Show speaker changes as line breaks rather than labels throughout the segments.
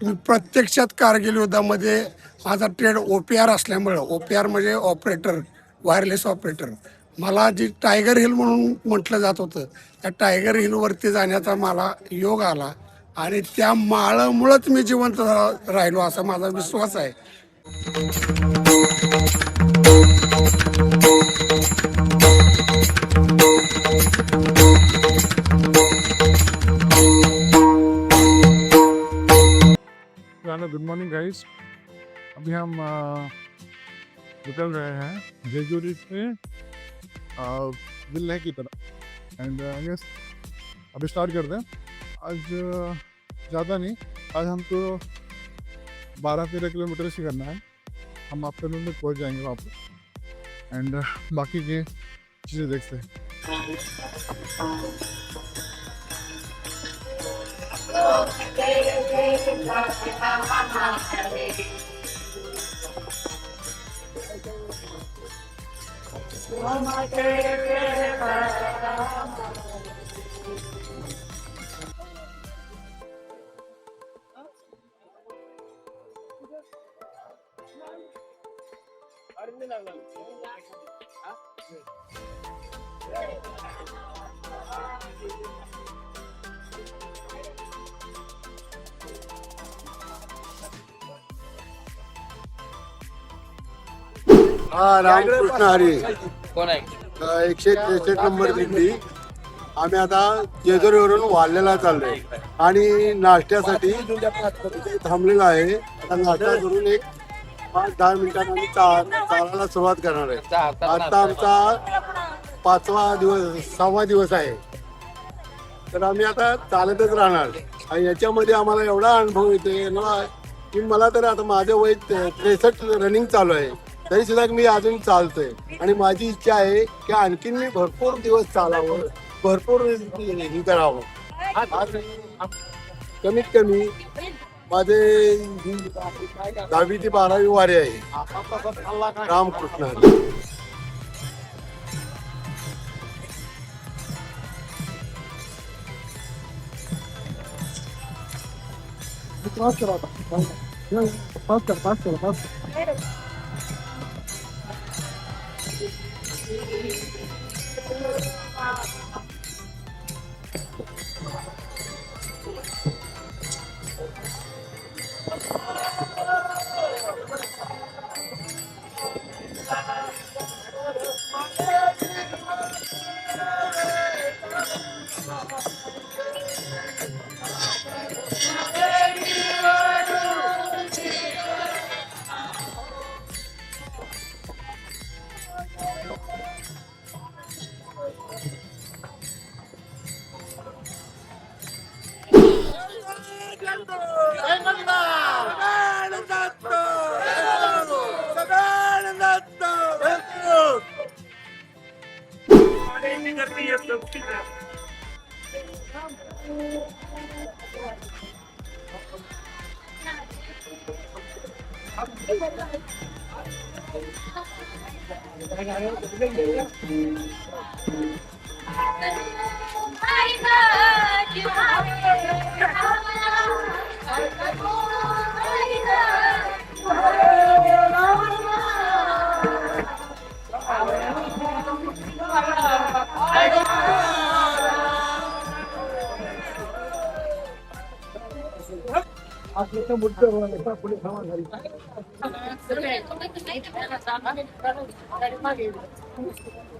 मी प्रत्यक्षात कारगिल युद्धामध्ये माझा ट्रेड OPR असल्यामुळं, OPR म्हणजे ऑपरेटर, वायरलेस ऑपरेटर, मला जी टायगर हिल म्हणून म्हटलं जात होतं, त्या टायगर हिलवरती जाण्याचा मला योग आला आणि त्या माळामुळंच मी जिवंत राहिलो असा माझा विश्वास आहे.
Good morning guys. अभी हम निकल रहे हैं जेजूरी से दिल्ली की तरफ एंड यस अभी स्टार्ट करते हैं। आज ज़्यादा नहीं, आज हमको 12-13 किलोमीटर ही करना है। हम आफ्टरनून में पहुंच जाएंगे वहाँ पर एंड बाकी की चीज़ें देखते हैं।
हा रामकृष्ण हरी
कोण आहे?
163 नंबर दिंडी। आम्ही आता जेजुरीवरून वाल्हेला चाललोय आणि नाश्त्यासाठी इथे थांबलेलो आहे। आता नाश्ता करून एक 5-10 मिनिटांनी आम्ही चालायला सुरुवात करणार आहे। आता आमचा 6वा दिवस आहे, तर आम्ही आता चालतच राहणार आणि याच्यामध्ये आम्हाला एवढा अनुभव येतोय ना की मला तर आता माझं वय 63 रनिंग चालू आहे, तरी सुद्धा मी अजून चालतोय आणि माझी इच्छा आहे की आणखीन मी भरपूर दिवस चालावं, भरपूर हे करावं। आज कमीत कमी माझे 10वी ते 12वी वारी आहे। रामकृष्ण हरी।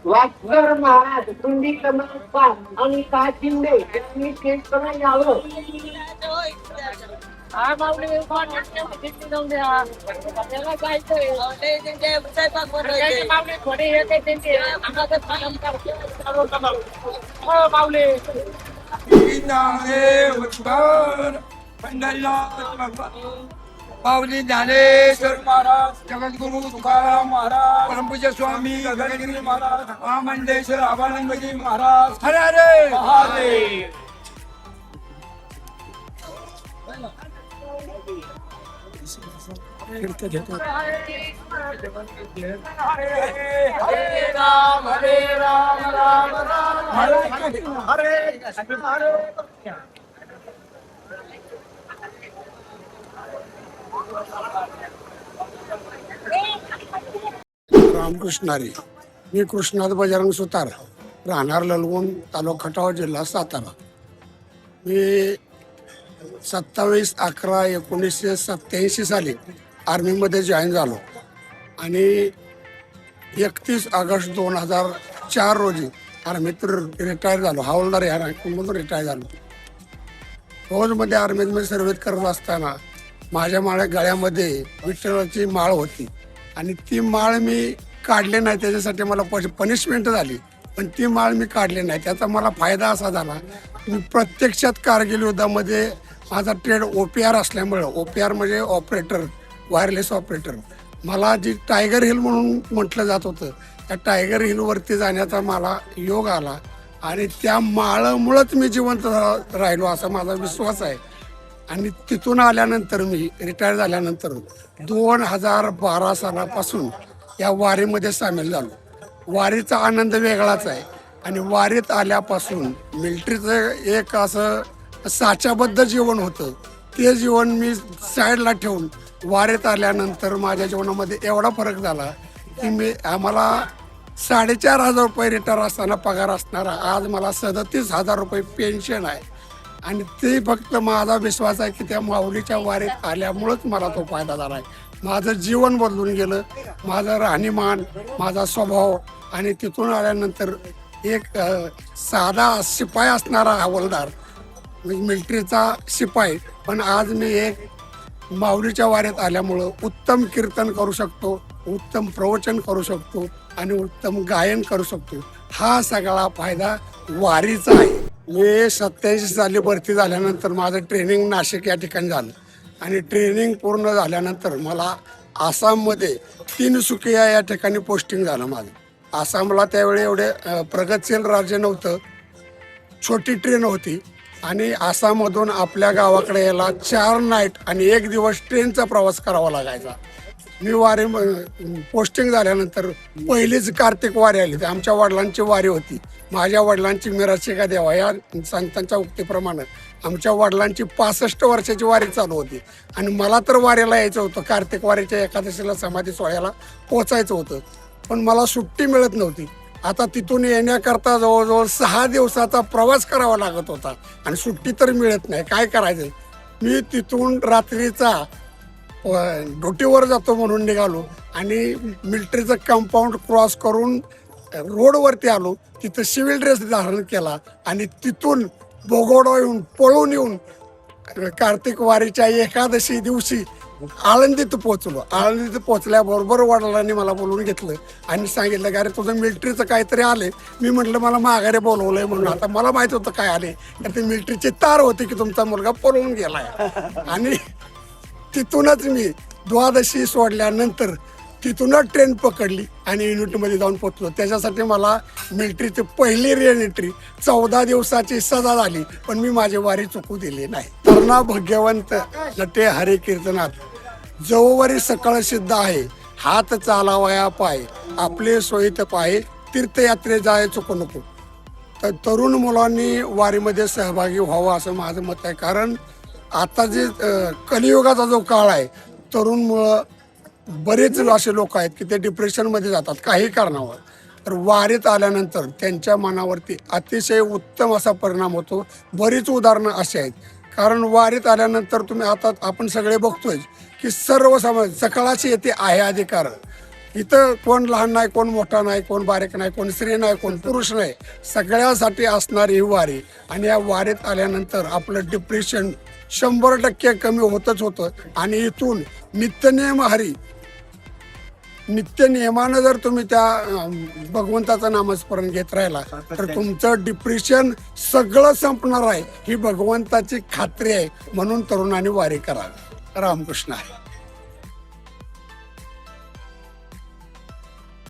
वास्कर महाराज कुंडी क्रमांक 5 आणि काय शिंदे यांनी केस करून यावं। हा माऊली जाऊन द्या, त्याला जायचंय माऊली थोडे हे काही त्यांचे माऊली
पावली ज्ञानेश्वर महाराज, जगद्गुरु तुकाराम महाराज, परमपूज्य स्वामी गगनगिरी महाराज, महामंडलेश्वर अभानंदजी महाराज, हर हरे महादेव। हरे राम राम राम हरे हरे।
रामकृष्ण हरी. मी कृष्णात बजरंग सुतार, राहणार ललगुण, तालुका खटाव, जिल्हा सातारा. मी 27/11/1987 साली आर्मीमध्ये जॉईन झालो आणि 31 ऑगस्ट 2004 रोजी आर्मीत रिटायर झालो. हवालदार या रँकमधून रिटायर झालो. फौजमध्ये आर्मीमध्ये सर्व्हिस करत असताना माझ्या गळ्यामध्ये विठ्ठलाची माळ होती आणि ती माळ मी काढली नाही. त्याच्यासाठी मला पनिशमेंट झाली, पण ती माळ मी काढली नाही. त्याचा मला फायदा असा झाला, मी प्रत्यक्षात कारगिल युद्धामध्ये माझा ट्रेड OPR असल्यामुळं, OPR म्हणजे ऑपरेटर, वायरलेस ऑपरेटर, मला जी टायगर हिल म्हणून म्हटलं जात होतं, त्या टायगर हिलवरती जाण्याचा मला योग आला आणि त्या माळामुळंच मी जिवंत राहिलो असा माझा विश्वास आहे. आणि तिथून आल्यानंतर मी रिटायर झाल्यानंतर 2012 सालापासून या वारीमध्ये सामील झालो. वारीचा आनंद वेगळाच आहे आणि वारीत आल्यापासून मिलिटरीचं एक असं साच्याबद्ध जीवन होतं, ते जीवन मी साईडला ठेवून वारीत आल्यानंतर माझ्या जीवनामध्ये एवढा फरक झाला की आम्हाला 4,500 रुपये रिटायर असताना पगार असणारा आज मला 37,000 रुपये पेन्शन आहे. आणि ते फक्त माझा विश्वास आहे की त्या माऊलीच्या वारीत आल्यामुळंच मला तो फायदा झाला आहे. माझं जीवन बदलून गेलं, माझं राहणीमान, माझा स्वभाव. आणि तिथून आल्यानंतर एक साधा शिपाई असणारा हवालदार, मिलिटरीचा शिपाई, पण आज मी एक माऊलीच्या वारीत आल्यामुळं उत्तम कीर्तन करू शकतो, उत्तम प्रवचन करू शकतो आणि उत्तम गायन करू शकतो. हा सगळा फायदा वारीचा आहे. मी 87 साली भरती झाल्यानंतर माझं ट्रेनिंग नाशिक या ठिकाणी झालं आणि ट्रेनिंग पूर्ण झाल्यानंतर मला आसाममध्ये तिनसुकिया या ठिकाणी पोस्टिंग झालं माझं. आसामला त्यावेळी एवढे प्रगतशील राज्य नव्हतं, छोटी ट्रेन होती आणि आसाममधून आपल्या गावाकडे यायला 4 नाईट आणि 1 दिवस ट्रेनचा प्रवास करावा लागायचा. मी वारी पोस्टिंग झाल्यानंतर पहिलीच कार्तिक वारी आली. आमच्या वडिलांची वारी होती. माझ्या वडिलांची मिराची का देवा या संतांच्या उक्तीप्रमाणे आमच्या वडिलांची 65 वर्षाची वारी चालू होती आणि मला तर वारीला यायचं होतं. कार्तिक वारीच्या एकादशीला समाधी सोहळ्याला पोचायचं होतं, पण मला सुट्टी मिळत नव्हती. आता तिथून येण्याकरता जवळजवळ 6 दिवसाचा प्रवास करावा लागत होता आणि सुट्टी तर मिळत नाही. काय करायचं? मी तिथून रात्रीचा ड्युटीवर जातो म्हणून निघालो आणि मिलिटरीचं कंपाऊंड क्रॉस करून रोडवरती आलो. तिथं सिव्हिल ड्रेस धारण केला आणि तिथून बोगोडा येऊन पळून येऊन कार्तिक वारीच्या एकादशी दिवशी आळंदीत पोहोचलो. आळंदीत पोहोचल्याबरोबर वडिलांनी मला बोलवून घेतलं आणि सांगितलं की अरे तुझं मिलिटरीचं काहीतरी आले. मी म्हटलं मला माघारी बोलवलंय म्हणून. आता मला माहित होतं काय आले, तर ते मिलिटरीची तार होती की तुमचा मुलगा पळून गेलाय. आणि तिथूनच मी द्वादशी सोडल्यानंतर तिथूनच ट्रेन पकडली आणि युनिटमध्ये जाऊन पोहोचलो. त्याच्यासाठी मला मिलिटरीची पहिली रिएंट्री 14 दिवसाची सजा झाली, पण मी माझी वारी चुकू दिली नाही. तरणा भाग्यवंत नटे हरे कीर्तनात जवळवरी सकळ सिद्ध आहे, हात चालावया पाय, आपले सोयीत पाय, तीर्थयात्रे जाय चुकू नको. तर तरुण मुलांनी वारीमध्ये सहभागी व्हावं असं माझं मत आहे. कारण आता जे कलियुगाचा जो काळ आहे, तरुण मुलं बरेच असे लोक आहेत की ते डिप्रेशनमध्ये जातात काही कारणावर. तर वारीत आल्यानंतर त्यांच्या मनावरती अतिशय उत्तम असा परिणाम होतो. बरीच उदाहरणं अशी आहेत. कारण वारीत आल्यानंतर तुम्ही आता आपण सगळे बघतोय की सर्व समाज सकाळची येते आहे अधिकार. इथं कोण लहान नाही, कोण मोठा नाही, कोण बारीक नाही, कोण स्त्री नाही, कोण पुरुष नाही, सगळ्यासाठी असणारी ही वारी. आणि या वारीत आल्यानंतर आपलं डिप्रेशन 100% कमी होतच होतं. आणि इथून नित्यनियम हरी, नित्यनियमानं जर तुम्ही त्या भगवंताचं नामस्मरण घेत राहिला तर तुमचं डिप्रेशन सगळं संपणार आहे, ही भगवंताची खात्री आहे. म्हणून तरुणांनी वारी करावी. रामकृष्ण आहे.